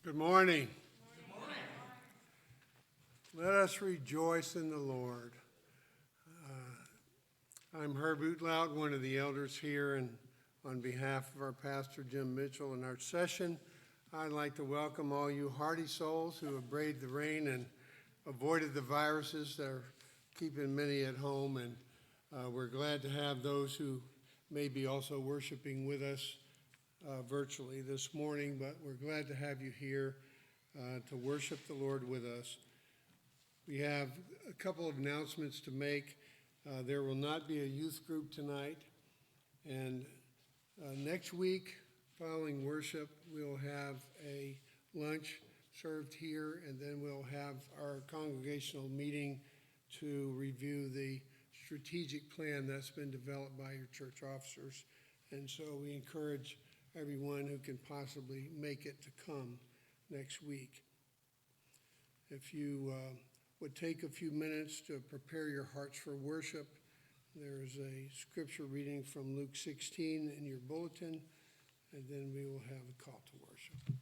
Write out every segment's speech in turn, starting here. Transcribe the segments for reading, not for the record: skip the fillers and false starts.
Good morning. Good morning. Let us rejoice in the Lord. I'm Herb Outloud, one of the elders here, and on behalf of our pastor Jim Mitchell and our session, I'd like to welcome all you hardy souls who have braved the rain and avoided the viruses that are keeping many at home, and we're glad to have those who may be also worshiping with us virtually this morning, but we're glad to have you here to worship the Lord with us. We have a couple of announcements to make. There will not be a youth group tonight, and next week, following worship, we'll have a lunch served here, and then we'll have our congregational meeting to review the strategic plan that's been developed by your church officers. And so we encourage everyone who can possibly make it to come next week. If you would take a few minutes to prepare your hearts for worship, there's a scripture reading from Luke 16 in your bulletin, and then we will have a call to worship.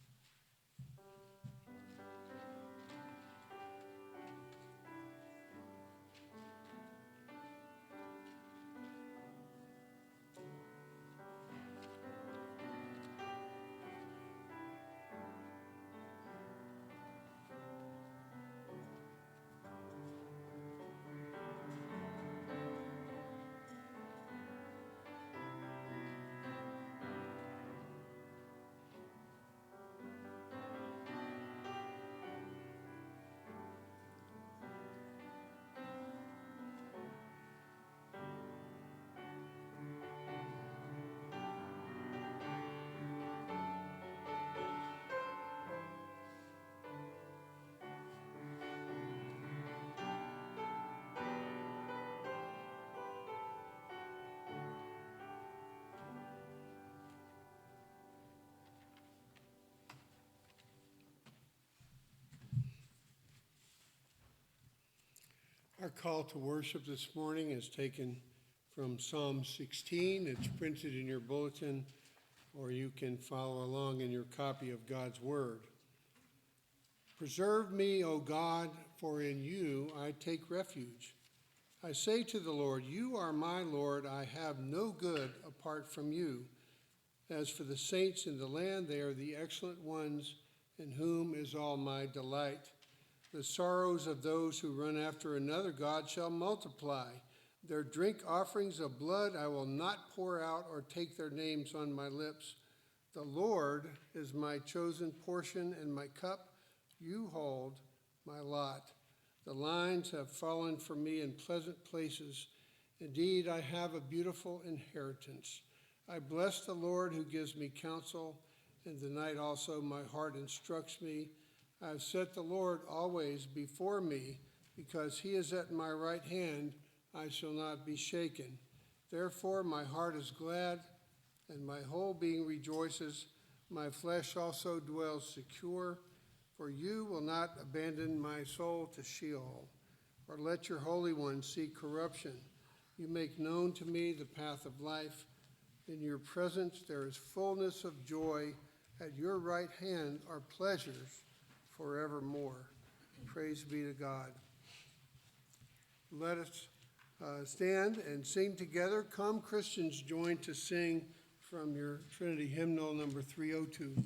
Our call to worship this morning is taken from Psalm 16. It's printed in your bulletin, or you can follow along in your copy of God's Word. Preserve me, O God, for in you I take refuge. I say to the Lord, you are my Lord, I have no good apart from you. As for the saints in the land, they are the excellent ones in whom is all my delight. The sorrows of those who run after another God shall multiply. Their drink offerings of blood I will not pour out or take their names on my lips. The Lord is my chosen portion and my cup. You hold my lot. The lines have fallen for me in pleasant places. Indeed, I have a beautiful inheritance. I bless the Lord who gives me counsel. In the night also my heart instructs me. I have set the Lord always before me, because he is at my right hand, I shall not be shaken. Therefore my heart is glad, and my whole being rejoices. My flesh also dwells secure, for you will not abandon my soul to Sheol, or let your Holy One see corruption. You make known to me the path of life. In your presence there is fullness of joy. At your right hand are pleasures forevermore. Praise be to God. Let us stand and sing together. Come, Christians, join to sing from your Trinity hymnal number 302.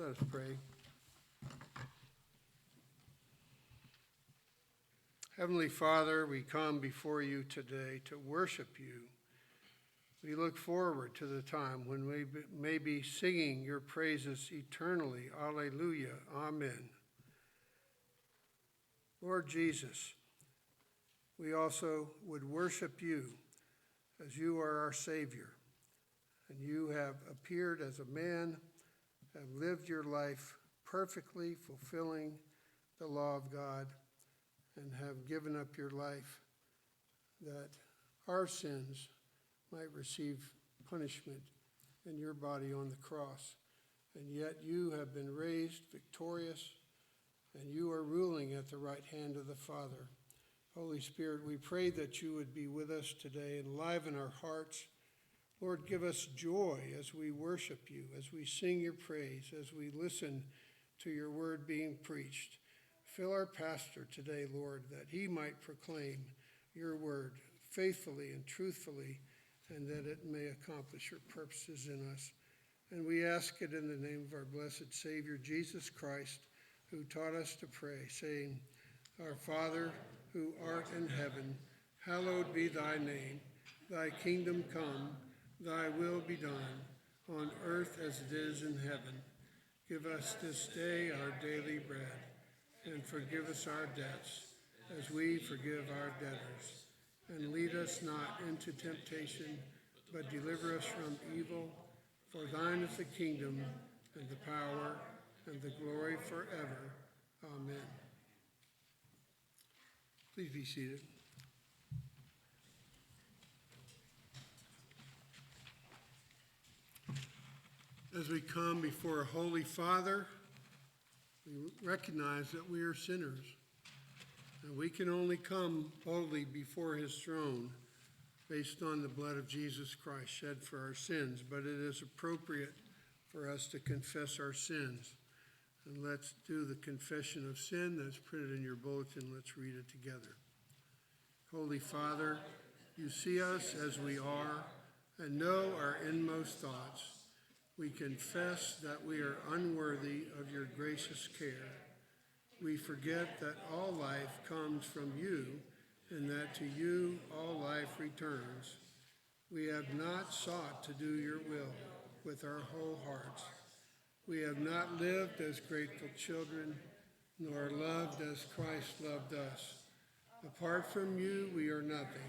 Let us pray. Heavenly Father, we come before you today to worship you. We look forward to the time when we may be singing your praises eternally. Alleluia. Amen. Lord Jesus, we also would worship you as you are our Savior, and you have appeared as a man, have lived your life perfectly, fulfilling the law of God, and have given up your life that our sins might receive punishment in your body on the cross. And yet you have been raised victorious, and you are ruling at the right hand of the Father. Holy Spirit, we pray that you would be with us today, enliven our hearts. Lord, give us joy as we worship you, as we sing your praise, as we listen to your word being preached. Fill our pastor today, Lord, that he might proclaim your word faithfully and truthfully, and that it may accomplish your purposes in us. And we ask it in the name of our blessed Savior, Jesus Christ, who taught us to pray, saying, Our Father, who art in heaven, hallowed be thy name. Thy kingdom come, thy will be done, on earth as it is in heaven. Give us this day our daily bread, and forgive us our debts, as we forgive our debtors. And lead us not into temptation, but deliver us from evil. For thine is the kingdom, and the power, and the glory forever. Amen. Please be seated. As we come before a Holy Father, we recognize that we are sinners, and we can only come boldly before his throne based on the blood of Jesus Christ shed for our sins. But it is appropriate for us to confess our sins. And let's do the confession of sin that's printed in your bulletin. Let's read it together. Holy Father, you see us as we are and know our inmost thoughts. We confess that we are unworthy of your gracious care. We forget that all life comes from you, and that to you all life returns. We have not sought to do your will with our whole hearts. We have not lived as grateful children, nor loved as Christ loved us. Apart from you, we are nothing.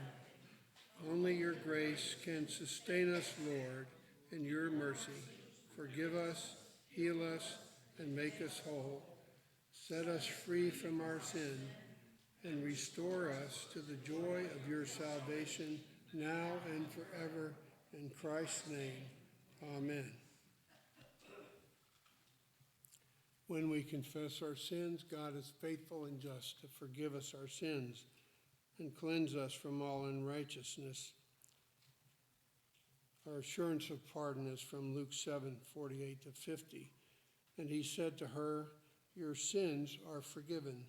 Only your grace can sustain us, Lord, in your mercy. Forgive us, heal us, and make us whole. Set us free from our sin, and restore us to the joy of your salvation now and forever. In Christ's name, amen. When we confess our sins, God is faithful and just to forgive us our sins and cleanse us from all unrighteousness. Our assurance of pardon is from Luke 7:48-50. And he said to her, Your sins are forgiven.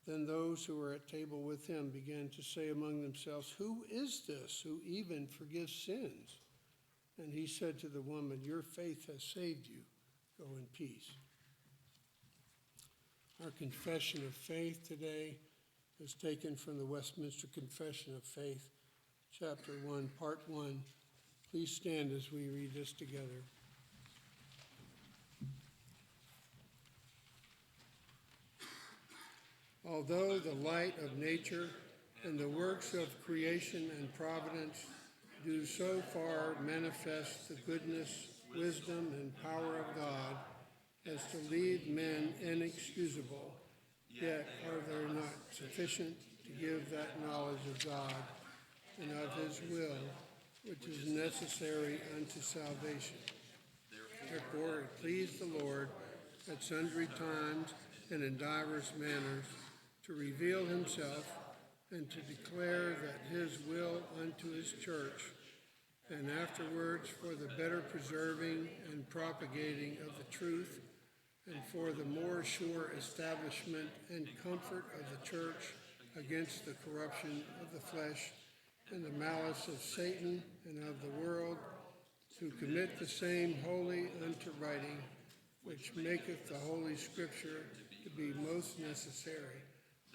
Then those who were at table with him began to say among themselves, Who is this who even forgives sins? And he said to the woman, Your faith has saved you. Go in peace. Our confession of faith today is taken from the Westminster Confession of Faith, Chapter 1, Part 1. Please stand as we read this together. Although the light of nature and the works of creation and providence do so far manifest the goodness, wisdom, and power of God as to leave men inexcusable, yet are they not sufficient to give that knowledge of God and of his will, which is necessary unto salvation. Therefore it pleased the Lord at sundry times and in divers manners to reveal himself and to declare that his will unto his church, and afterwards for the better preserving and propagating of the truth, and for the more sure establishment and comfort of the church against the corruption of the flesh and the malice of Satan and of the world, to commit the same wholly unto writing, which maketh the Holy Scripture to be most necessary,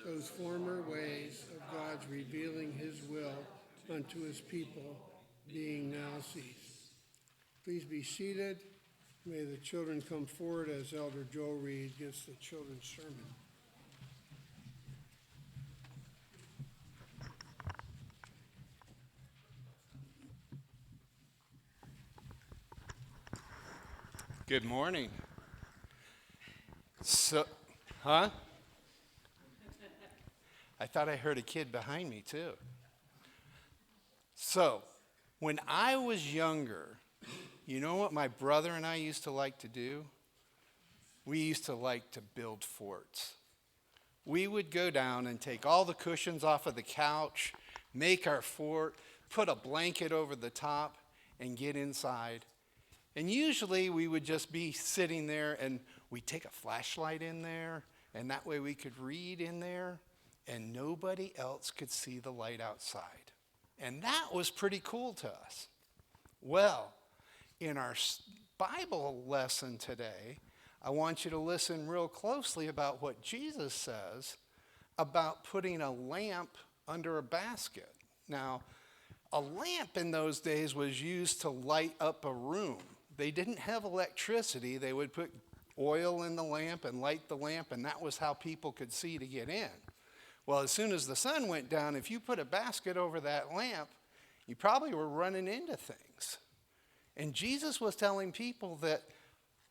those former ways of God's revealing his will unto his people, being now ceased. Please be seated. May the children come forward as Elder Joe Reed gives the children's sermon. Good morning. I thought I heard a kid behind me too. So, when I was younger, you know what my brother and I used to like to do? We used to like to build forts. We would go down and take all the cushions off of the couch, make our fort, put a blanket over the top, and get inside. And usually we would just be sitting there and we'd take a flashlight in there, and that way we could read in there, and nobody else could see the light outside. And that was pretty cool to us. Well, in our Bible lesson today, I want you to listen real closely about what Jesus says about putting a lamp under a basket. Now, a lamp in those days was used to light up a room. They didn't have electricity. They would put oil in the lamp and light the lamp, and that was how people could see to get in. Well, as soon as the sun went down, if you put a basket over that lamp, you probably were running into things. And Jesus was telling people that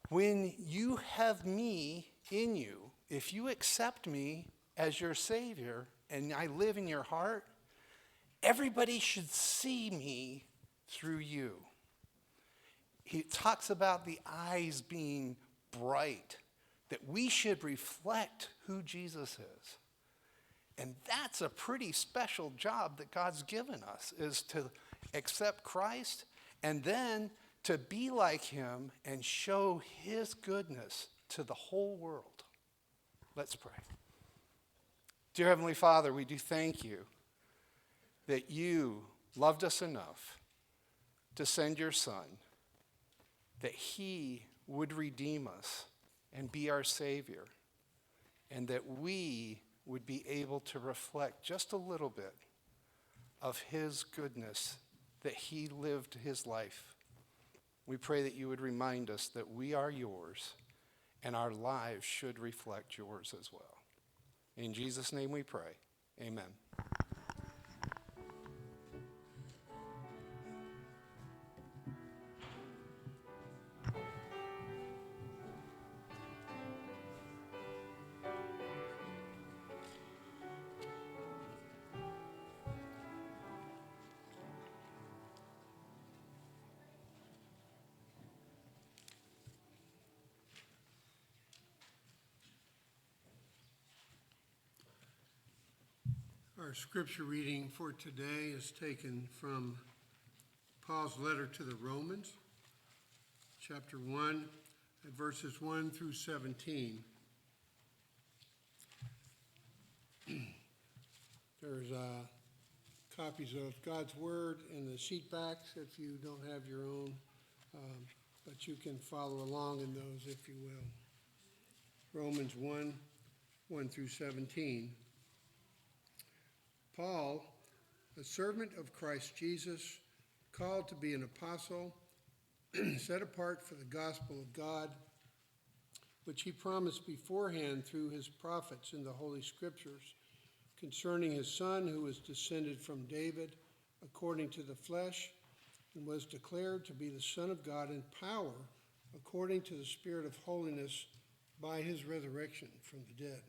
when you have me in you, if you accept me as your Savior and I live in your heart, everybody should see me through you. He talks about the eyes being bright, that we should reflect who Jesus is. And that's a pretty special job that God's given us, is to accept Christ and then to be like him and show his goodness to the whole world. Let's pray. Dear Heavenly Father, we do thank you that you loved us enough to send your Son, that he would redeem us and be our Savior, and that we would be able to reflect just a little bit of his goodness, that he lived his life. We pray that you would remind us that we are yours and our lives should reflect yours as well. In Jesus' name we pray. Amen. Our scripture reading for today is taken from Paul's letter to the Romans, chapter 1, at verses 1 through 17. There's copies of God's Word in the sheet backs if you don't have your own, but you can follow along in those if you will. Romans 1, 1 through 17. Paul, a servant of Christ Jesus, called to be an apostle, set apart for the gospel of God, which he promised beforehand through his prophets in the Holy Scriptures, concerning his Son, who was descended from David according to the flesh, and was declared to be the Son of God in power, according to the Spirit of holiness, by his resurrection from the dead.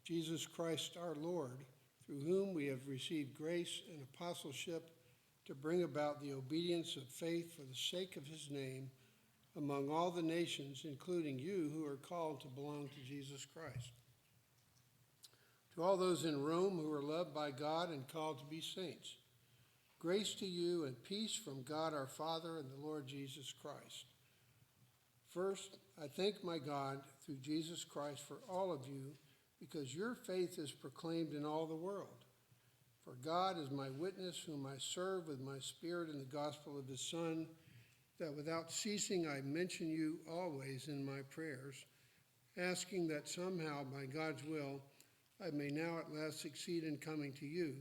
Jesus Christ our Lord, through whom we have received grace and apostleship to bring about the obedience of faith for the sake of his name among all the nations, including you who are called to belong to Jesus Christ. To all those in Rome who are loved by God and called to be saints, grace to you and peace from God our Father and the Lord Jesus Christ. First, I thank my God through Jesus Christ for all of you, because your faith is proclaimed in all the world. For God is my witness, whom I serve with my spirit in the gospel of his Son, that without ceasing I mention you always in my prayers, asking that somehow, by God's will, I may now at last succeed in coming to you.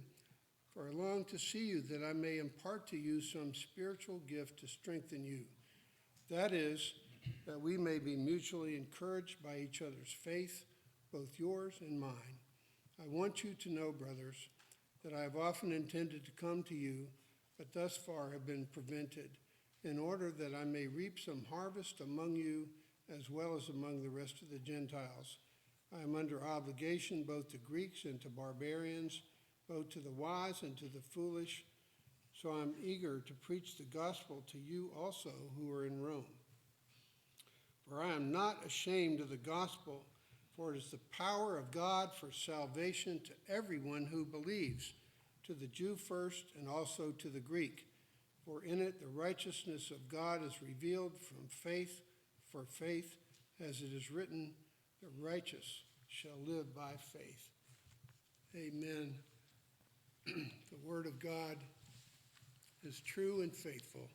For I long to see you, that I may impart to you some spiritual gift to strengthen you. That is, that we may be mutually encouraged by each other's faith, both yours and mine. I want you to know, brothers, that I have often intended to come to you, but thus far have been prevented, in order that I may reap some harvest among you as well as among the rest of the Gentiles. I am under obligation both to Greeks and to barbarians, both to the wise and to the foolish, so I am eager to preach the gospel to you also who are in Rome. For I am not ashamed of the gospel, for it is the power of God for salvation to everyone who believes, to the Jew first and also to the Greek. For in it the righteousness of God is revealed from faith for faith, as it is written, the righteous shall live by faith. Amen. The word of God is true and faithful.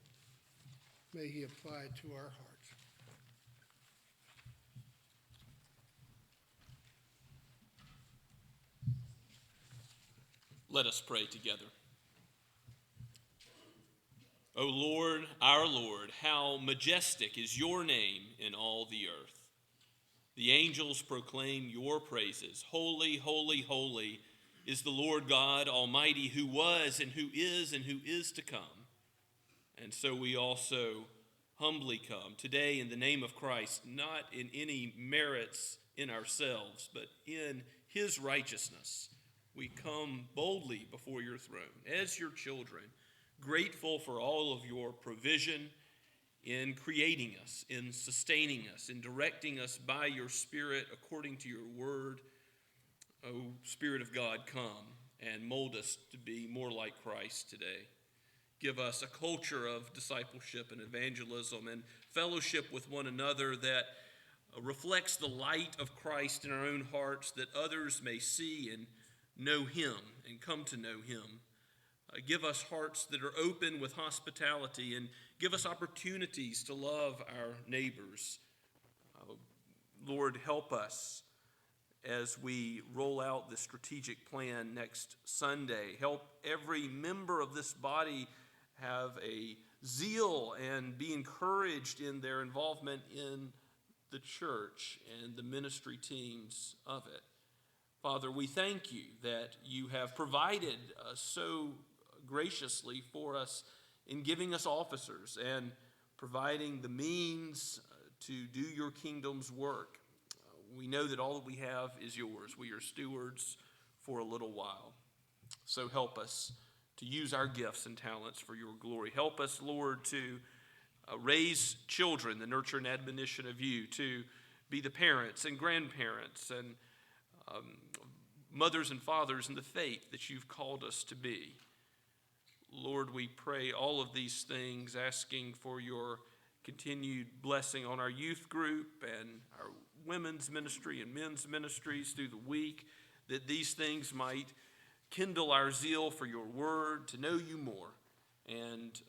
May he apply it to our hearts. Let us pray together. O Lord, our Lord, how majestic is your name in all the earth. The angels proclaim your praises. Holy, holy, holy is the Lord God Almighty, who was and who is to come. And so we also humbly come today in the name of Christ, not in any merits in ourselves, but in his righteousness. We come boldly before your throne as your children, grateful for all of your provision in creating us, in sustaining us, in directing us by your Spirit according to your word. O Spirit of God, come and mold us to be more like Christ today. Give us a culture of discipleship and evangelism and fellowship with one another that reflects the light of Christ in our own hearts, that others may see and know him and come to know him. Give us hearts that are open with hospitality, and give us opportunities to love our neighbors. Lord, help us as we roll out the strategic plan next Sunday. Help every member of this body have a zeal and be encouraged in their involvement in the church and the ministry teams of it. Father, we thank you that you have provided so graciously for us in giving us officers and providing the means to do your kingdom's work. We know that all that we have is yours. We are stewards for a little while. So help us to use our gifts and talents for your glory. Help us, Lord, to raise children, the nurture and admonition of you, to be the parents and grandparents and mothers and fathers in the faith that you've called us to be. Lord, we pray all of these things, asking for your continued blessing on our youth group and our women's ministry and men's ministries through the week, that these things might kindle our zeal for your word, to know you more, and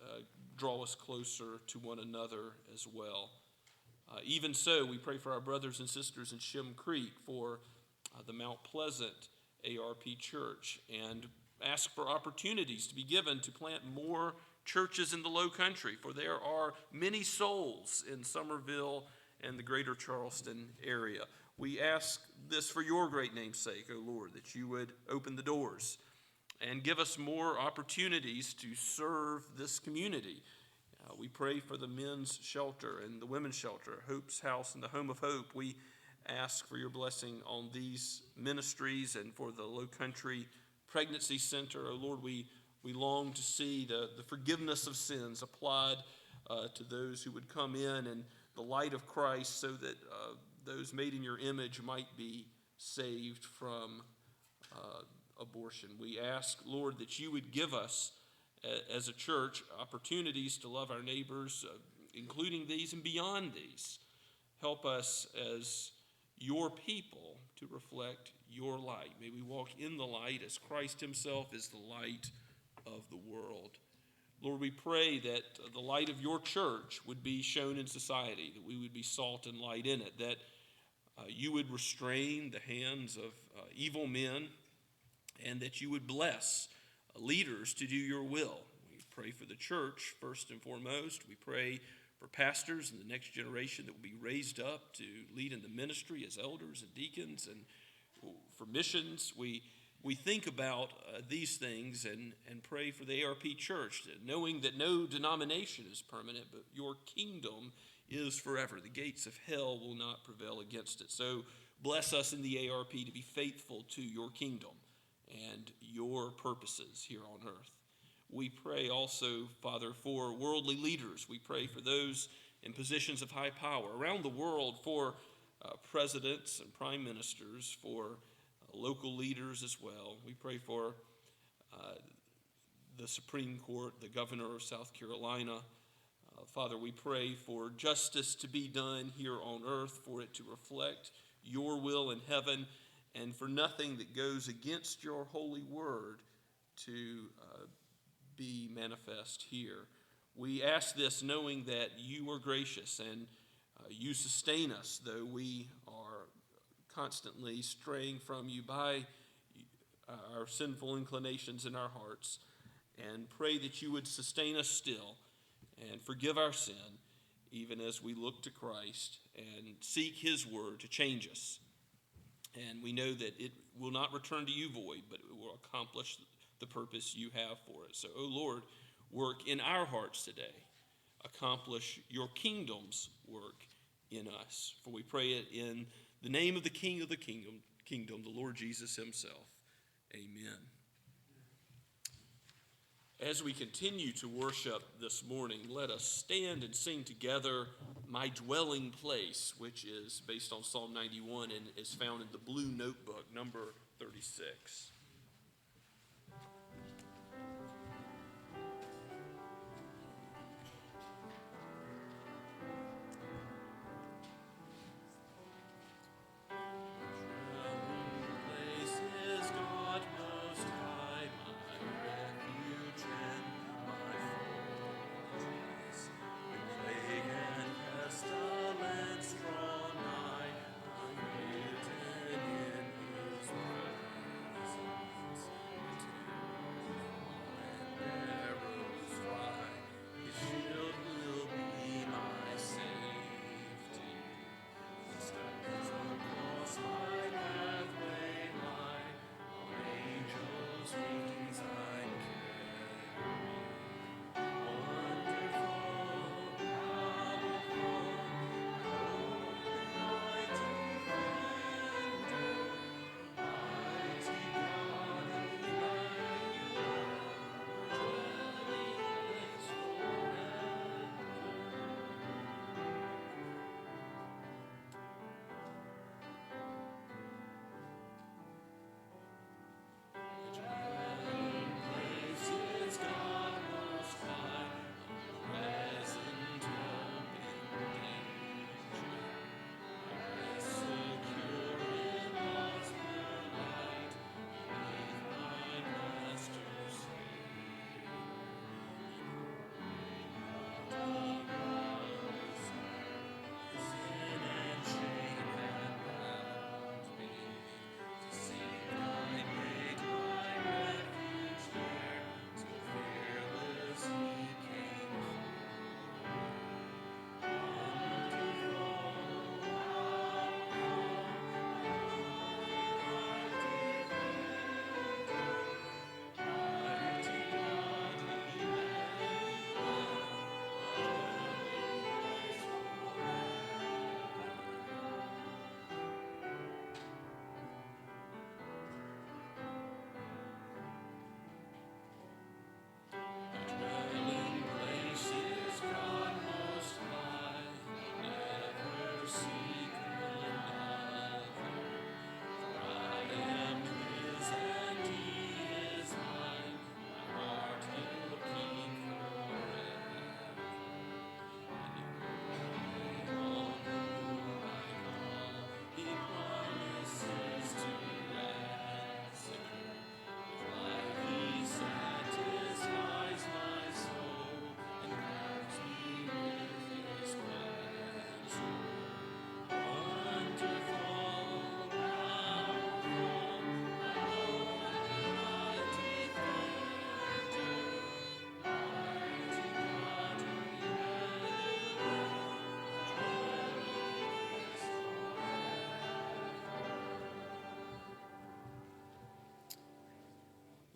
draw us closer to one another as well. Even so, we pray for our brothers and sisters in Shem Creek, for the Mount Pleasant ARP Church, and ask for opportunities to be given to plant more churches in the Low Country, for there are many souls in Summerville and the greater Charleston area. We ask this for your great name's sake, O Lord, that you would open the doors and give us more opportunities to serve this community. We pray for the men's shelter and the women's shelter, Hope's House and the Home of Hope. We ask for your blessing on these ministries and for the Low Country Pregnancy Center. Oh Lord, we long to see the forgiveness of sins applied to those who would come in, and the light of Christ, so that those made in your image might be saved from abortion. We ask, Lord, that you would give us as a church opportunities to love our neighbors, including these and beyond these. Help us as your people to reflect your light. May we walk in the light as Christ himself is the light of the world. Lord, we pray that the light of your church would be shown in society, that we would be salt and light in it, that you would restrain the hands of evil men, and that you would bless leaders to do your will. We pray for the church first and foremost. We pray for pastors and the next generation that will be raised up to lead in the ministry as elders and deacons, and for missions. We think about these things and pray for the ARP church, knowing that no denomination is permanent, but your kingdom is forever. The gates of hell will not prevail against it. So bless us in the ARP to be faithful to your kingdom and your purposes here on earth. We pray also, Father, for worldly leaders. We pray for those in positions of high power around the world, for presidents and prime ministers, for local leaders as well. We pray for the Supreme Court, the governor of South Carolina. Father, we pray for justice to be done here on earth, for it to reflect your will in heaven, and for nothing that goes against your holy word to be manifest here. We ask this knowing that you are gracious and you sustain us, though we are constantly straying from you by our sinful inclinations in our hearts, and pray that you would sustain us still and forgive our sin, even as we look to Christ and seek his word to change us. And we know that it will not return to you void, but it will accomplish the purpose you have for it. So, O Lord, work in our hearts today. Accomplish your kingdom's work in us. For we pray it in the name of the King of the kingdom, the Lord Jesus himself. Amen. As we continue to worship this morning, let us stand and sing together My Dwelling Place, which is based on Psalm 91 and is found in the blue notebook, number 36.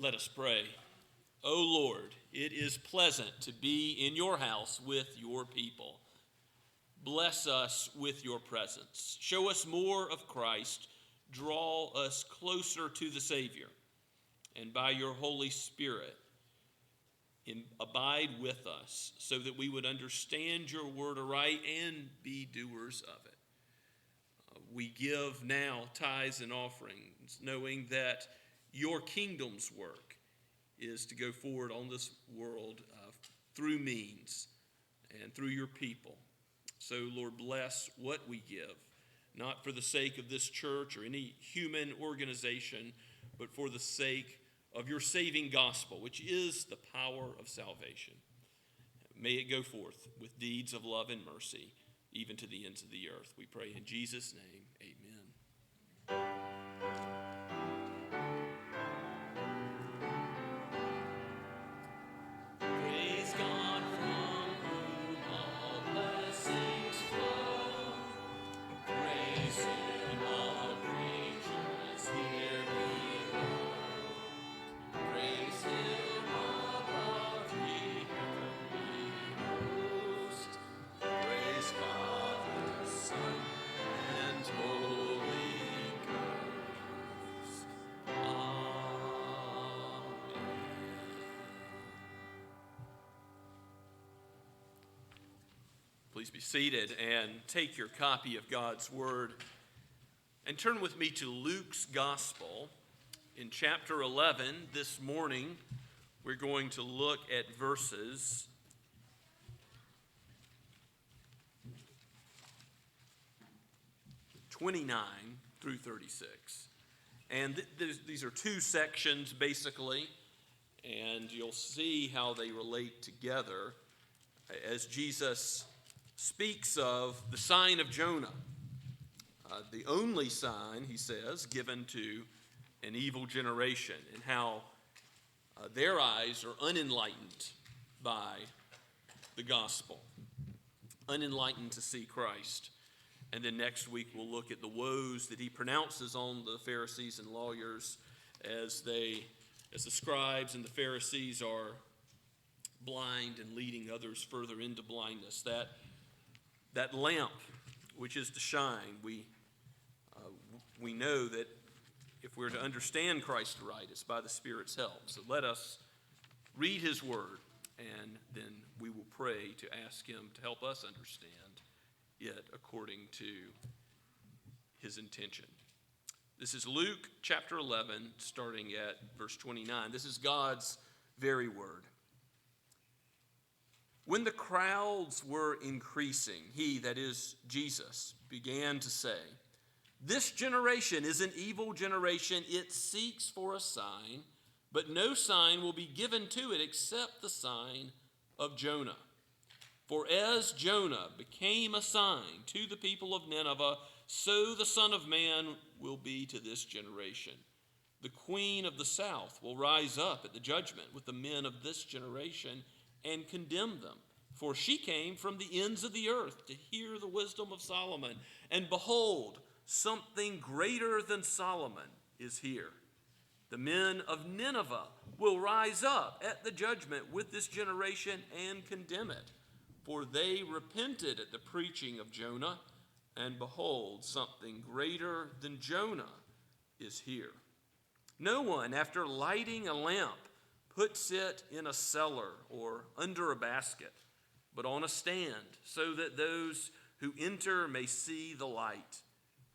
Let us pray. O Lord, it is pleasant to be in your house with your people. Bless us with your presence. Show us more of Christ. Draw us closer to the Savior. And by your Holy Spirit, abide with us so that we would understand your word aright and be doers of it. We give now tithes and offerings, knowing that your kingdom's work is to go forward on this world through means and through your people. So, Lord, bless what we give, not for the sake of this church or any human organization, but for the sake of your saving gospel, which is the power of salvation. May it go forth with deeds of love and mercy, even to the ends of the earth. We pray in Jesus' name, amen. Praise God from whom all blessings flow. Praise him, all creatures here below. Praise him above ye heavenly host. Praise Father, Son, and Holy Ghost. Amen. Please be seated and take your copy of God's Word and turn with me to Luke's Gospel. In chapter 11, this morning, we're going to look at verses 29 through 36. And these are two sections, basically, and you'll see how they relate together as Jesus speaks of the sign of Jonah, the only sign, he says, given to an evil generation, and how their eyes are unenlightened by the gospel, unenlightened to see Christ. And then next week we'll look at the woes that he pronounces on the Pharisees and lawyers as the scribes and the Pharisees are blind and leading others further into blindness. That lamp which is to shine, we know that if we're to understand Christ right, it's by the Spirit's help. So let us read his word, and then we will pray to ask him to help us understand it according to his intention. This is Luke chapter 11, starting at verse 29. This is God's very word. When the crowds were increasing, he, that is Jesus, began to say, "This generation is an evil generation. It seeks for a sign, but no sign will be given to it except the sign of Jonah. For as Jonah became a sign to the people of Nineveh, so the Son of Man will be to this generation. The queen of the south will rise up at the judgment with the men of this generation and condemn them. For she came from the ends of the earth to hear the wisdom of Solomon. And behold, something greater than Solomon is here. The men of Nineveh will rise up at the judgment with this generation and condemn it. For they repented at the preaching of Jonah, and behold, something greater than Jonah is here. No one, after lighting a lamp, puts it in a cellar or under a basket, but on a stand, so that those who enter may see the light.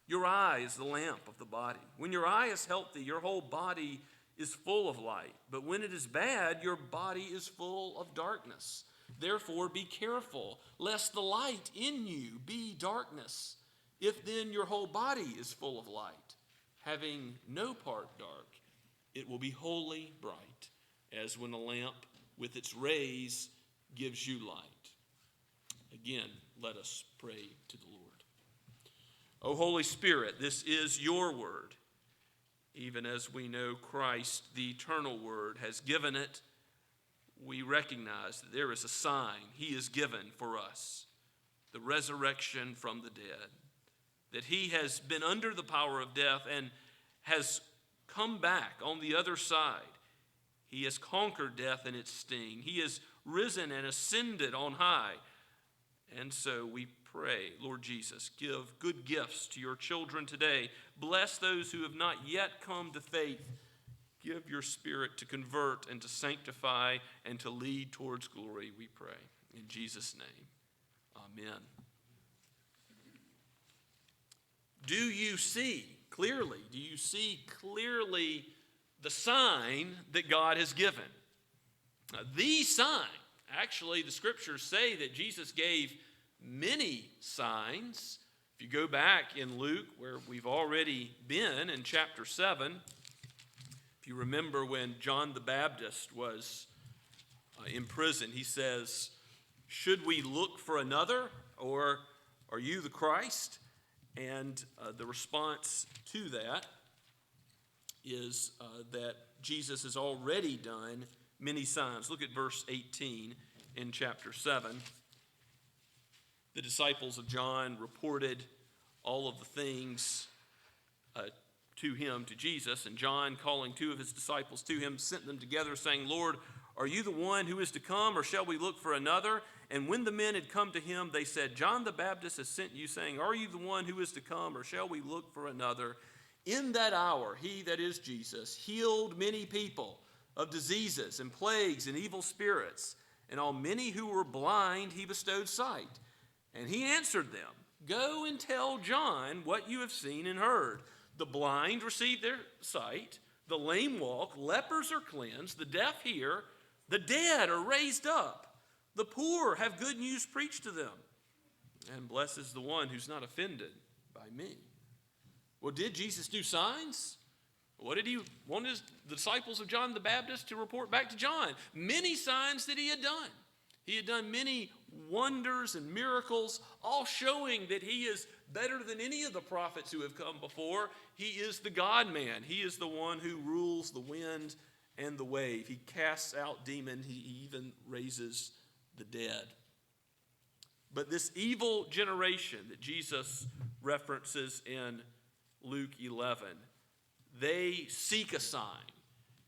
Your eye is the lamp of the body. When your eye is healthy, your whole body is full of light. But when it is bad, your body is full of darkness. Therefore, be careful, lest the light in you be darkness. If then your whole body is full of light, having no part dark, it will be wholly bright, as when a lamp with its rays gives you light." Again, let us pray to the Lord. O Holy Spirit, this is your word. Even as we know Christ, the eternal word, has given it, we recognize that there is a sign he has given for us, the resurrection from the dead, that he has been under the power of death and has come back on the other side. He has conquered death and its sting. He is risen and ascended on high. And so we pray, Lord Jesus, give good gifts to your children today. Bless those who have not yet come to faith. Give your Spirit to convert and to sanctify and to lead towards glory, we pray. In Jesus' name, amen. Do you see clearly the sign that God has given? The sign. Actually, the scriptures say that Jesus gave many signs. If you go back in Luke, where we've already been in chapter 7, if you remember when John the Baptist was in prison, he says, "Should we look for another, or are you the Christ?" And the response to that is that Jesus has already done many signs. Look at verse 18 in chapter 7. The disciples of John reported all of the things to Jesus, and John, calling two of his disciples to him, sent them together, saying, "Lord, are you the one who is to come, or shall we look for another?" And when the men had come to him, they said, "John the Baptist has sent you, saying, 'Are you the one who is to come, or shall we look for another?'" In that hour, he, that is Jesus, healed many people of diseases and plagues and evil spirits, and on many who were blind he bestowed sight. And he answered them, "Go and tell John what you have seen and heard. The blind receive their sight, the lame walk, lepers are cleansed, the deaf hear, the dead are raised up, the poor have good news preached to them, and blessed is the one who's not offended by me." Well, did Jesus do signs? What did he want the disciples of John the Baptist to report back to John? Many signs that he had done. He had done many wonders and miracles, all showing that he is better than any of the prophets who have come before. He is the God-man. He is the one who rules the wind and the wave. He casts out demons. He even raises the dead. But this evil generation that Jesus references in Luke 11, they seek a sign.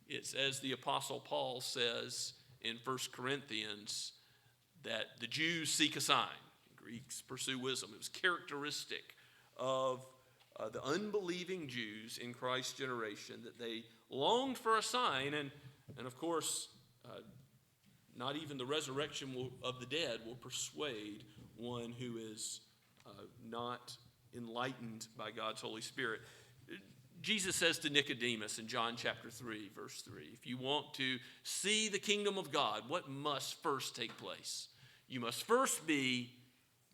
It's as the Apostle Paul says in 1 Corinthians, that the Jews seek a sign. Greeks pursue wisdom. It was characteristic of the unbelieving Jews in Christ's generation that they longed for a sign. And of course, not even the resurrection of the dead will persuade one who is not enlightened by God's Holy Spirit. Jesus says to Nicodemus in John chapter 3, verse 3, if you want to see the kingdom of God, what must first take place? You must first be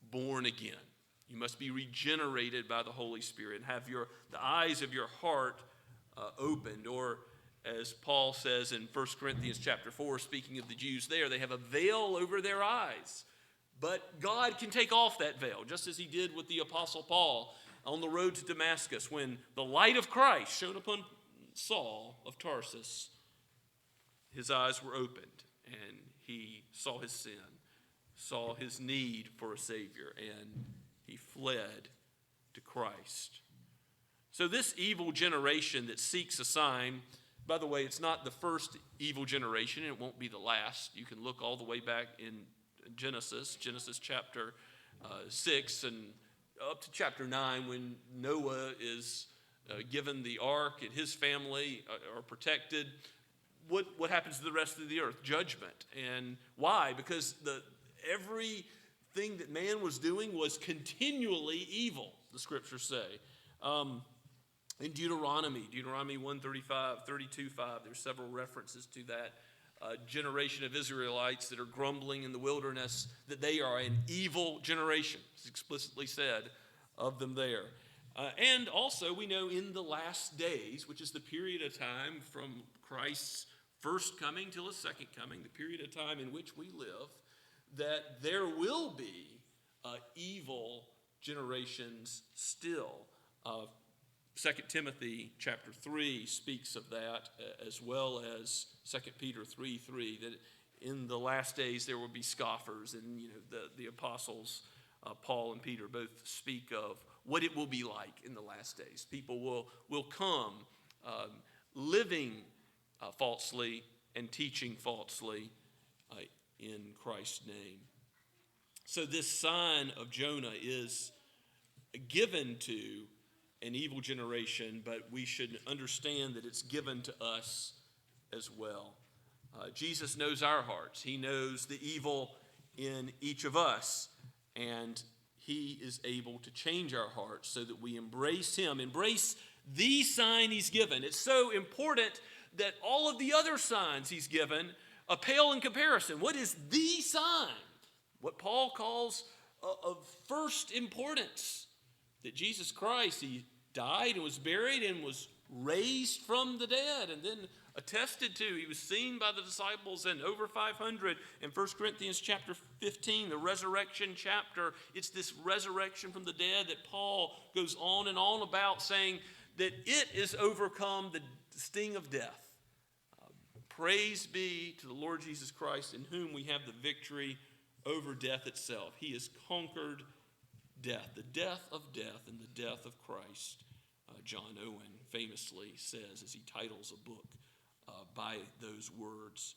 born again. You must be regenerated by the Holy Spirit and have the eyes of your heart opened. Or as Paul says in 1 Corinthians chapter 4, speaking of the Jews there, they have a veil over their eyes. But God can take off that veil, just as he did with the Apostle Paul on the road to Damascus when the light of Christ shone upon Saul of Tarsus. His eyes were opened and he saw his sin, saw his need for a Savior, and he fled to Christ. So this evil generation that seeks a sign, by the way, it's not the first evil generation, and it won't be the last. You can look all the way back in Genesis chapter 6 and up to chapter 9 when Noah is given the ark and his family are protected. What happens to the rest of the earth? Judgment. And why? Because everything that man was doing was continually evil, the scriptures say. In Deuteronomy 135, 32:5, there's several references to that generation of Israelites that are grumbling in the wilderness, that they are an evil generation. It's explicitly said of them there. And also we know in the last days, which is the period of time from Christ's first coming till his second coming, the period of time in which we live, that there will be evil generations still. 2 Timothy chapter 3 speaks of that, as well as 2 Peter 3:3, that in the last days there will be scoffers. And the apostles Paul and Peter both speak of what it will be like in the last days. People will come living falsely, and teaching falsely in Christ's name. So this sign of Jonah is given to an evil generation, but we should understand that it's given to us as well. Jesus knows our hearts. He knows the evil in each of us, and he is able to change our hearts so that we embrace him, embrace the sign he's given. It's so important that all of the other signs he's given pale in comparison. What is the sign? What Paul calls of first importance, that Jesus Christ, he died and was buried and was raised from the dead, and then attested to. He was seen by the disciples and over 500 in 1 Corinthians chapter 15, the resurrection chapter. It's this resurrection from the dead that Paul goes on and on about, saying that it has overcome the sting of death. Praise be to the Lord Jesus Christ, in whom we have the victory over death itself. He has conquered death, the death of death and the death of Christ. John Owen famously says, as he titles a book by those words.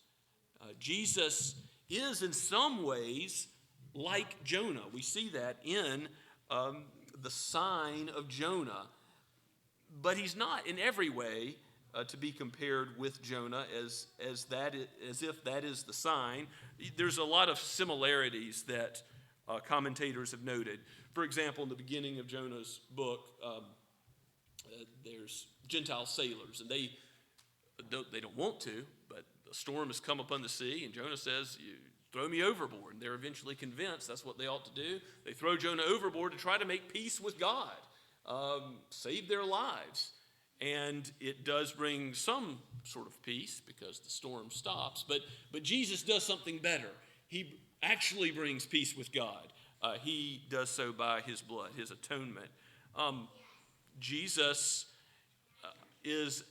Jesus is in some ways like Jonah. We see that in the sign of Jonah. But he's not in every way to be compared with Jonah as if that is the sign. There's a lot of similarities that commentators have noted. For example, in the beginning of Jonah's book, there's Gentile sailors, and they don't want to, but a storm has come upon the sea, and Jonah says, "You throw me overboard." And they're eventually convinced that's what they ought to do. They throw Jonah overboard to try to make peace with God, save their lives. And it does bring some sort of peace because the storm stops. But Jesus does something better. He actually brings peace with God. He does so by his blood, his atonement. Jesus is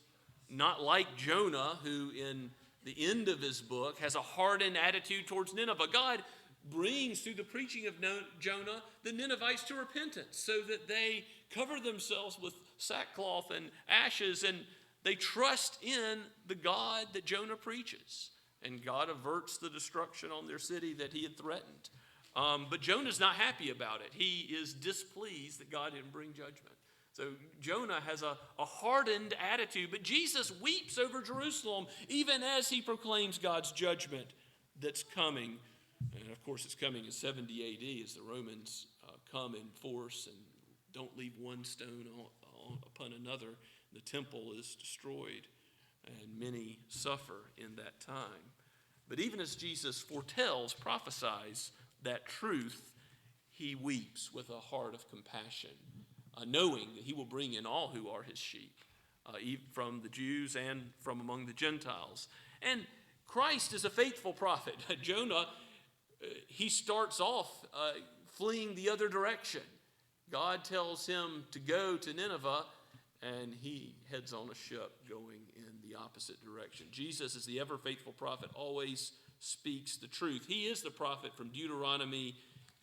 not like Jonah, who in the end of his book has a hardened attitude towards Nineveh. God brings, through the preaching of Jonah, the Ninevites to repentance so that they cover themselves with sackcloth and ashes, and they trust in the God that Jonah preaches. And God averts the destruction on their city that he had threatened. But Jonah's not happy about it. He is displeased that God didn't bring judgment. So Jonah has a hardened attitude, but Jesus weeps over Jerusalem even as he proclaims God's judgment that's coming. And of course, it's coming in 70 AD as the Romans come in force and don't leave one stone upon another. The temple is destroyed, and many suffer in that time. But even as Jesus foretells, prophesies that truth, he weeps with a heart of compassion, knowing that he will bring in all who are his sheep, from the Jews and from among the Gentiles. And Christ is a faithful prophet. Jonah, he starts off fleeing the other direction. God tells him to go to Nineveh, and he heads on a ship going in the opposite direction. Jesus, is the ever-faithful prophet, always speaks the truth. He is the prophet from Deuteronomy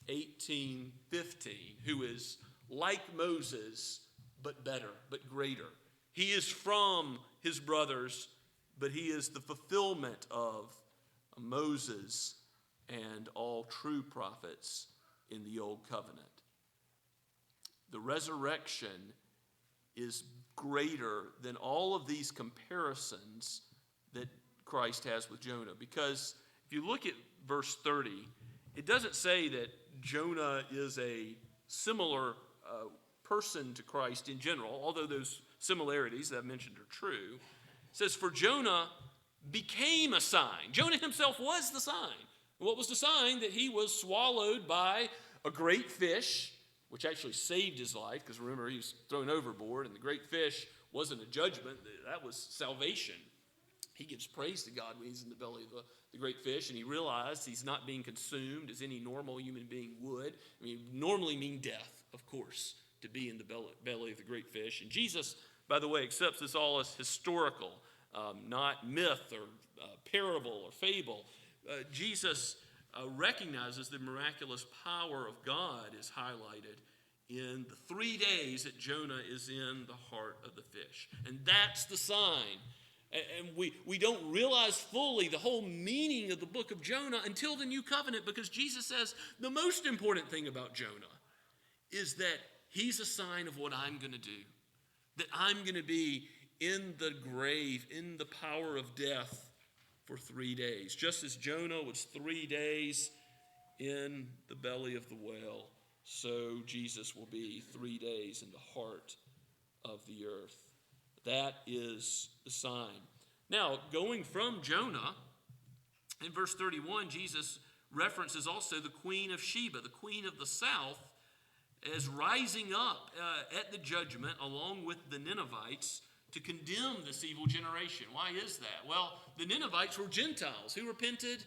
18:15, who is like Moses, but better, but greater. He is from his brothers, but he is the fulfillment of Moses and all true prophets in the Old Covenant. The resurrection is greater than all of these comparisons that Christ has with Jonah. Because if you look at verse 30, it doesn't say that Jonah is a similar person to Christ in general, although those similarities that I've mentioned are true. It says, for Jonah became a sign. Jonah himself was the sign. What was the sign? That he was swallowed by a great fish, which actually saved his life, because remember, he was thrown overboard, and the great fish wasn't a judgment. That was salvation. He gives praise to God when he's in the belly of the great fish, and he realized he's not being consumed as any normal human being would. I mean, normally mean death, of course, to be in the belly of the great fish. And Jesus, by the way, accepts this all as historical, not myth or parable or fable. Jesus recognizes the miraculous power of God is highlighted in the 3 days that Jonah is in the heart of the fish. And that's the sign And we don't realize fully the whole meaning of the book of Jonah until the new covenant, because Jesus says the most important thing about Jonah is that he's a sign of what I'm going to do, that I'm going to be in the grave, in the power of death for 3 days. Just as Jonah was 3 days in the belly of the whale, so Jesus will be 3 days in the heart of the earth. That is the sign. Now, going from Jonah, in verse 31, Jesus references also the Queen of Sheba, the Queen of the South, as rising up at the judgment along with the Ninevites to condemn this evil generation. Why is that? Well, the Ninevites were Gentiles who repented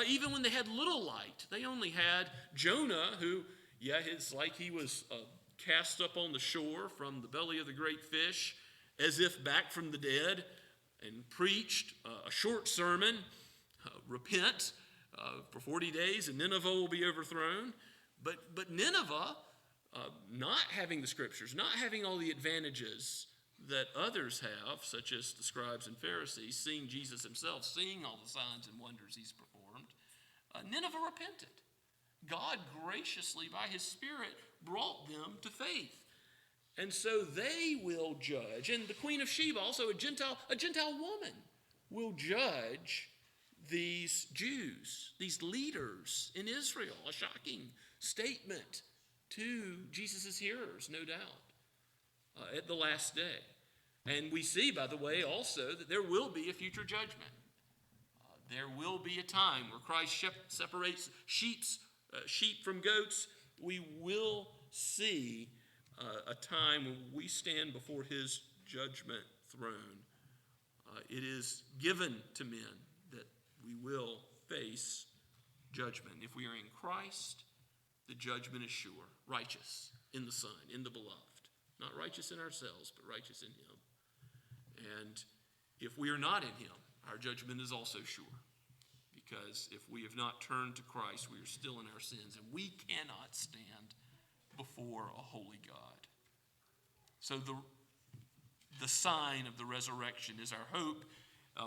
even when they had little light. They only had Jonah, who, it's like he was cast up on the shore from the belly of the great fish, as if back from the dead, and preached a short sermon, repent for 40 days and Nineveh will be overthrown. But Nineveh, not having the scriptures, not having all the advantages that others have, such as the scribes and Pharisees, seeing Jesus himself, seeing all the signs and wonders he's performed, Nineveh repented. God graciously, by his Spirit, brought them to faith. And so they will judge. And the Queen of Sheba, also a Gentile woman, will judge these Jews, these leaders in Israel. A shocking statement to Jesus' hearers, no doubt, at the last day. And we see, by the way, also that there will be a future judgment. There will be a time where Christ separates sheep from goats. We will see a time when we stand before his judgment throne. It is given to men that we will face judgment. If we are in Christ, the judgment is sure. Righteous in the Son, in the beloved. Not righteous in ourselves, but righteous in him. And if we are not in him, our judgment is also sure. Because if we have not turned to Christ, we are still in our sins, and we cannot stand before a holy God. So the sign of the resurrection is our hope.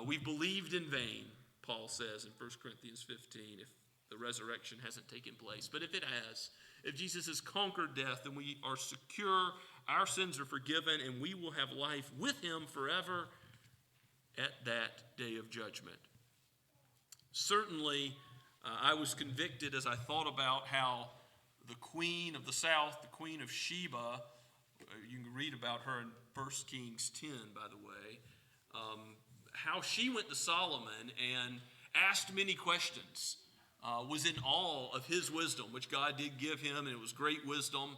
We've believed in vain, Paul says in 1 Corinthians 15, if the resurrection hasn't taken place. But if it has, if Jesus has conquered death, then we are secure, our sins are forgiven, and we will have life with him forever at that day of judgment. Certainly, I was convicted as I thought about how the Queen of the South, the Queen of Sheba, you can read about her in 1 Kings 10, by the way, how she went to Solomon and asked many questions, was in awe of his wisdom, which God did give him, and it was great wisdom.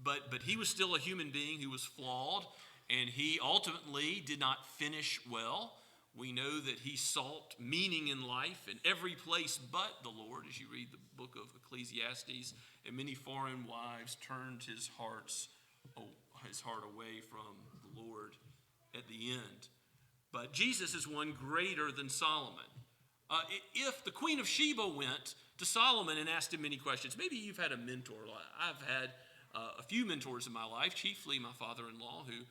But he was still a human being who was flawed, and he ultimately did not finish well. We know that he sought meaning in life in every place but the Lord, as you read the book of Ecclesiastes, and many foreign wives turned his heart away from the Lord at the end. But Jesus is one greater than Solomon. If the Queen of Sheba went to Solomon and asked him many questions, maybe you've had a mentor. I've had a few mentors in my life, chiefly my father-in-law, who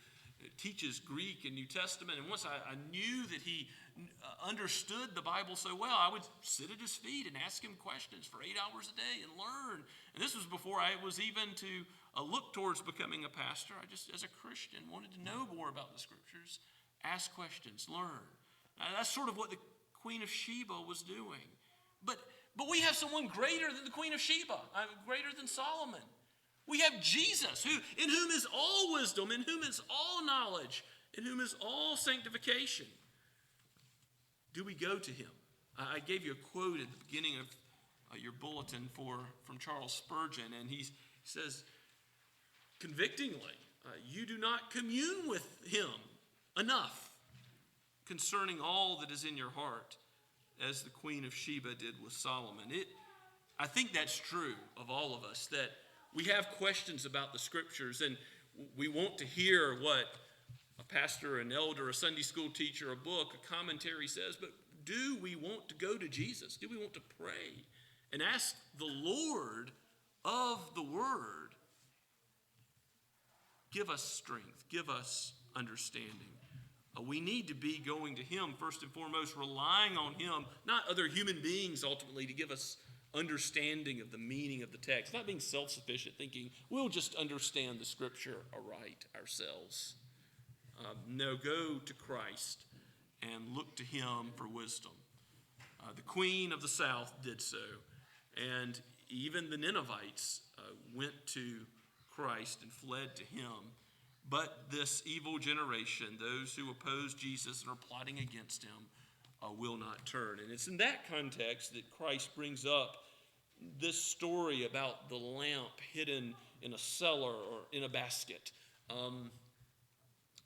teaches Greek and New Testament. And once I knew that he understood the Bible so well, I would sit at his feet and ask him questions for 8 hours a day and learn. And this was before I was even to look towards becoming a pastor. I just, as a Christian, wanted to know more about the scriptures, ask questions, learn. That's sort of what the Queen of Sheba was doing. But we have someone greater than the Queen of Sheba, greater than Solomon. We have Jesus, in whom is all wisdom, in whom is all knowledge, in whom is all sanctification. Do we go to him? I gave you a quote at the beginning of your bulletin from Charles Spurgeon, and he says, convictingly, you do not commune with him enough concerning all that is in your heart, as the Queen of Sheba did with Solomon. I think that's true of all of us, that we have questions about the scriptures, and we want to hear what a pastor, an elder, a Sunday school teacher, a book, a commentary says, but do we want to go to Jesus? Do we want to pray and ask the Lord of the Word, give us strength, give us understanding? We need to be going to him first and foremost, relying on him, not other human beings ultimately to give us understanding of the meaning of the text, not being self-sufficient, thinking we'll just understand the scripture aright ourselves. No, go to Christ and look to him for wisdom. The queen of the south did so, and even the Ninevites went to Christ and fled to him. But this evil generation, those who oppose Jesus and are plotting against him, will not turn. And it's in that context that Christ brings up this story about the lamp hidden in a cellar or in a basket.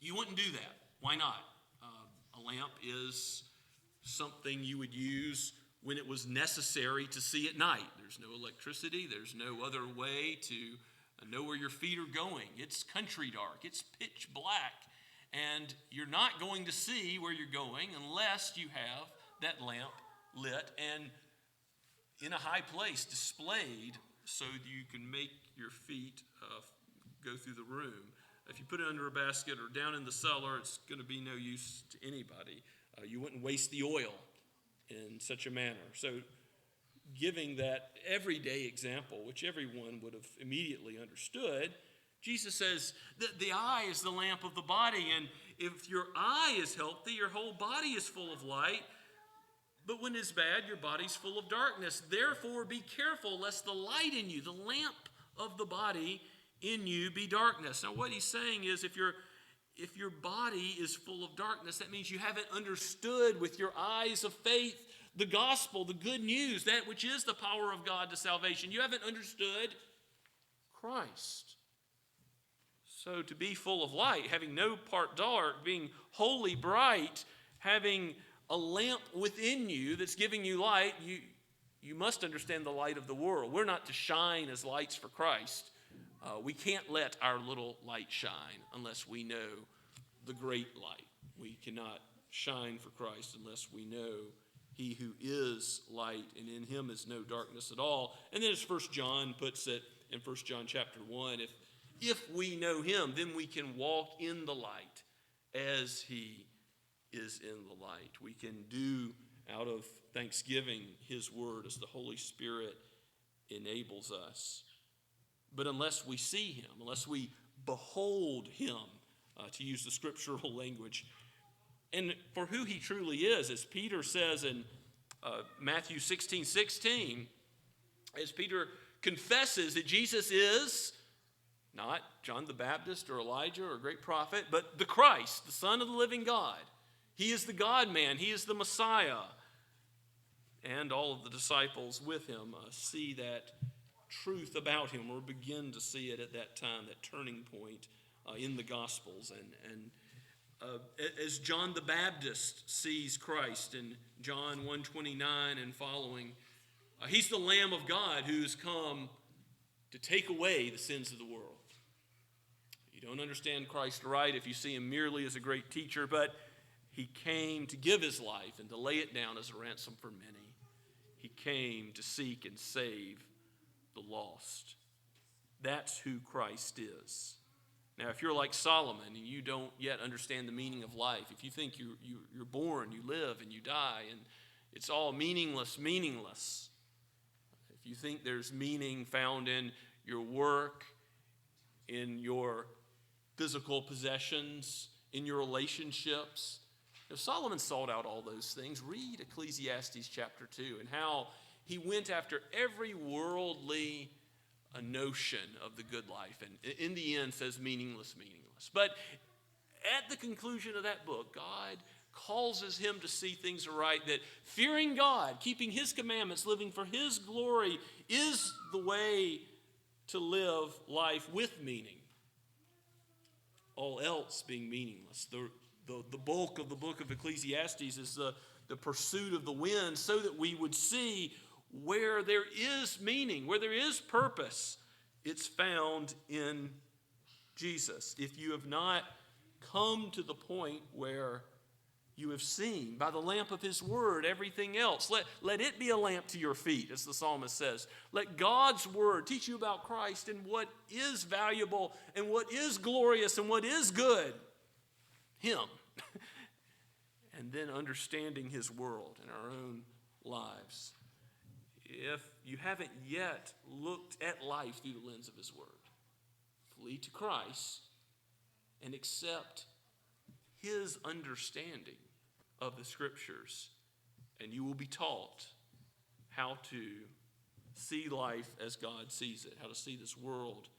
You wouldn't do that. Why not? A lamp is something you would use when it was necessary to see at night. There's no electricity. There's no other way to know where your feet are going. It's country dark. It's pitch black. And you're not going to see where you're going unless you have that lamp lit and in a high place displayed so you can make your feet go through the room. If you put it under a basket or down in the cellar, it's going to be no use to anybody. You wouldn't waste the oil in such a manner. So giving that everyday example, which everyone would have immediately understood, Jesus says that the eye is the lamp of the body, and if your eye is healthy, your whole body is full of light. But when it's bad, your body's full of darkness. Therefore, be careful lest the light in you, the lamp of the body in you, be darkness. Now, what he's saying is if your body is full of darkness, that means you haven't understood with your eyes of faith the gospel, the good news, that which is the power of God to salvation. You haven't understood Christ. So to be full of light, having no part dark, being wholly bright, having a lamp within you that's giving you light, you must understand the light of the world. We're not to shine as lights for Christ. We can't let our little light shine unless we know the great light. We cannot shine for Christ unless we know he who is light, and in him is no darkness at all. And then as 1 John puts it in 1 John chapter 1, if we know him, then we can walk in the light as he is in the light. We can do out of thanksgiving his word as the Holy Spirit enables us. But unless we see him, unless we behold him, to use the scriptural language, and for who he truly is, as Peter says in Matthew 16:16, as Peter confesses that Jesus is not John the Baptist or Elijah or a great prophet, but the Christ, the Son of the living God. He is the God-man. He is the Messiah. And all of the disciples with him see that truth about him, or begin to see it at that time, that turning point in the Gospels. And as John the Baptist sees Christ in John 1:29 and following, he's the Lamb of God who has come to take away the sins of the world. You don't understand Christ right if you see him merely as a great teacher, but he came to give his life and to lay it down as a ransom for many. He came to seek and save the lost. That's who Christ is. Now, if you're like Solomon and you don't yet understand the meaning of life, if you think you're born, you live, and you die, and it's all meaningless, if you think there's meaning found in your work, in your physical possessions, in your relationships, if Solomon sought out all those things, read Ecclesiastes chapter 2 and how he went after every worldly a notion of the good life, and in the end says meaningless. But at the conclusion of that book, God causes him to see things aright, that fearing God, keeping his commandments, living for his glory is the way to live life with meaning. All else being meaningless. The bulk of the book of Ecclesiastes is the pursuit of the wind, so that we would see where there is meaning, where there is purpose. It's found in Jesus. If you have not come to the point where you have seen by the lamp of his word everything else, let it be a lamp to your feet, as the psalmist says. Let God's word teach you about Christ and what is valuable and what is glorious and what is good. Him. and then understanding his world and our own lives. If you haven't yet looked at life through the lens of his word, flee to Christ and accept his understanding of the scriptures, and you will be taught how to see life as God sees it, how to see this world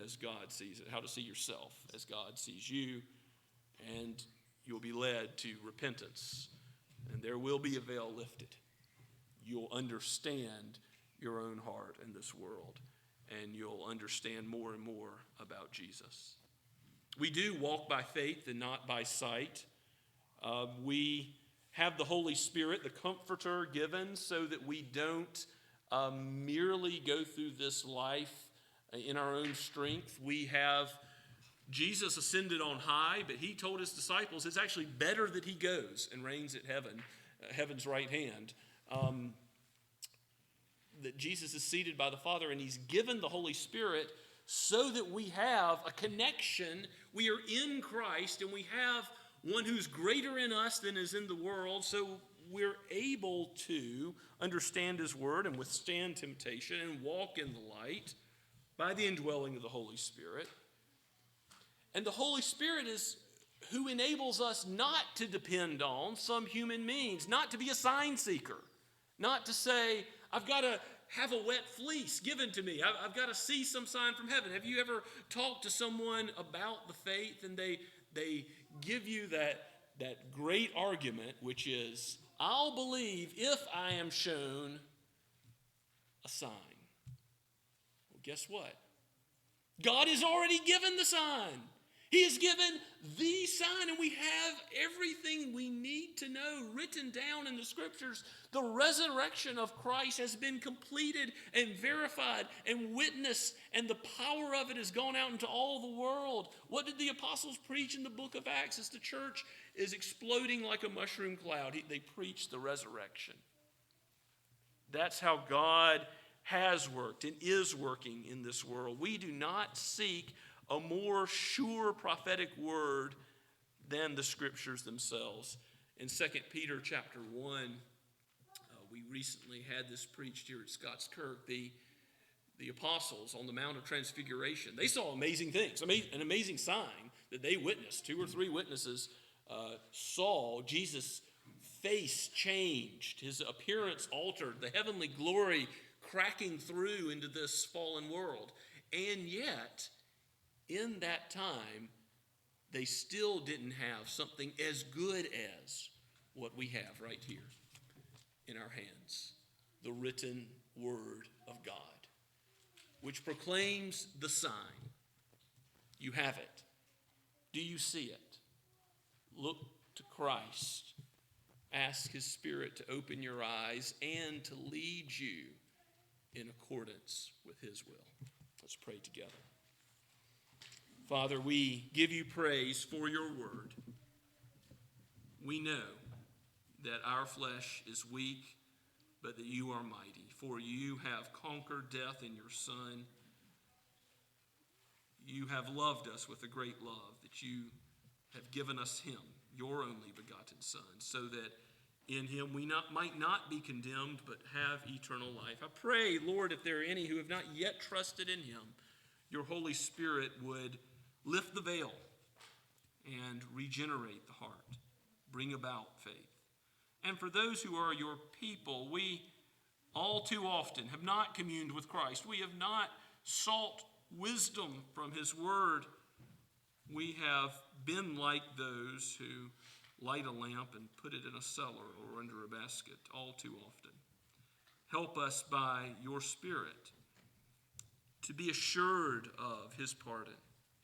as God sees it, how to see yourself as God sees you, and you'll be led to repentance, and there will be a veil lifted. You'll understand your own heart in this world, and you'll understand more and more about Jesus. We do walk by faith and not by sight. We have the Holy Spirit, the Comforter, given so that we don't merely go through this life in our own strength. We have Jesus ascended on high, but he told his disciples it's actually better that he goes and reigns at heaven's right hand. That Jesus is seated by the Father, and he's given the Holy Spirit so that we have a connection. We are in Christ, and we have one who's greater in us than is in the world, so we're able to understand his word and withstand temptation and walk in the light by the indwelling of the Holy Spirit. And the Holy Spirit is who enables us not to depend on some human means, not to be a sign seeker, not to say, I've got to have a wet fleece given to me. I've got to see some sign from heaven. Have you ever talked to someone about the faith and they give you that great argument, which is, I'll believe if I am shown a sign. Well, guess what? God has already given the sign. He has given the sign, and we have everything we need to know written down in the scriptures. The resurrection of Christ has been completed and verified and witnessed, and the power of it has gone out into all the world. What did the apostles preach in the book of Acts as the church is exploding like a mushroom cloud? They preached the resurrection. That's how God has worked and is working in this world. We do not seek a more sure prophetic word than the scriptures themselves. In 2 Peter chapter 1, we recently had this preached here at Scots Kirk. The apostles on the Mount of Transfiguration, they saw amazing things, an amazing sign that they witnessed. 2 or 3 witnesses saw Jesus' face changed, his appearance altered, the heavenly glory cracking through into this fallen world. And yet, in that time, they still didn't have something as good as what we have right here in our hands, the written word of God, which proclaims the sign. You have it. Do you see it? Look to Christ. Ask his Spirit to open your eyes and to lead you in accordance with his will. Let's pray together. Father, we give you praise for your word. We know that our flesh is weak, but that you are mighty. For you have conquered death in your Son. You have loved us with a great love, that you have given us him, your only begotten Son, so that in him we might not be condemned, but have eternal life. I pray, Lord, if there are any who have not yet trusted in him, your Holy Spirit would lift the veil and regenerate the heart, bring about faith. And for those who are your people, we all too often have not communed with Christ. We have not sought wisdom from his word. We have been like those who light a lamp and put it in a cellar or under a basket all too often. Help us by your Spirit to be assured of his pardon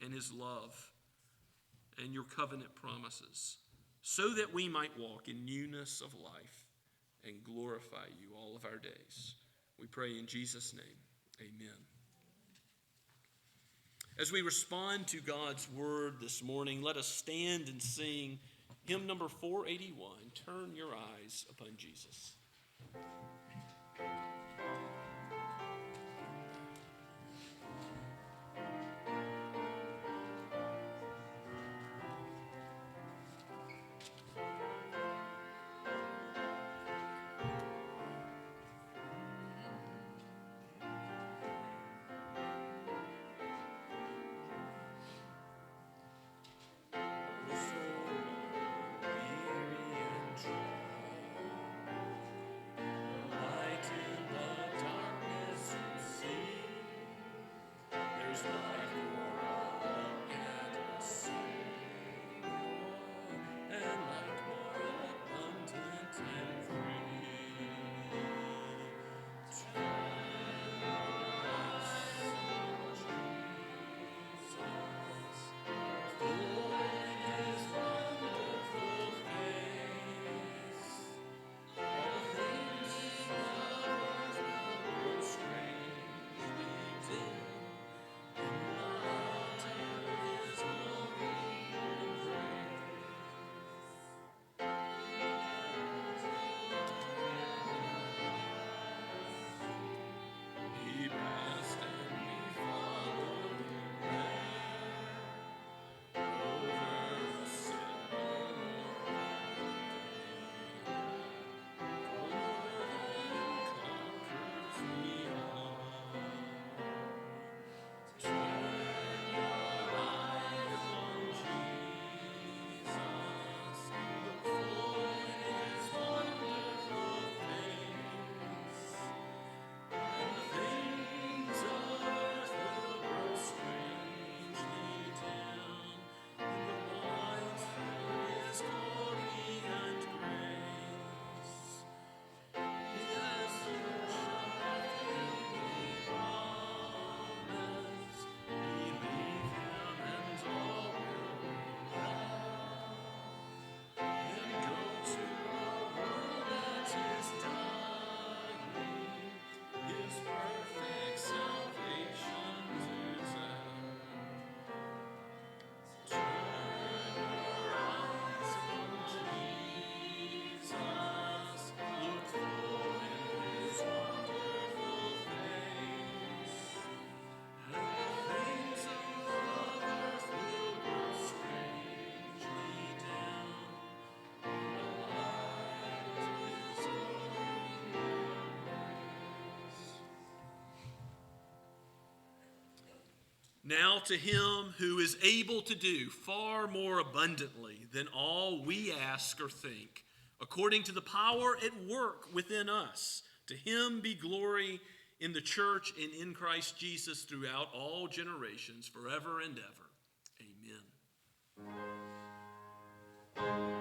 and his love and your covenant promises, so that we might walk in newness of life and glorify you all of our days. We pray in Jesus' name, amen. As we respond to God's word this morning, let us stand and sing hymn number 481, Turn Your Eyes Upon Jesus. Now to him who is able to do far more abundantly than all we ask or think, according to the power at work within us, to him be glory in the church and in Christ Jesus throughout all generations, forever and ever. Amen.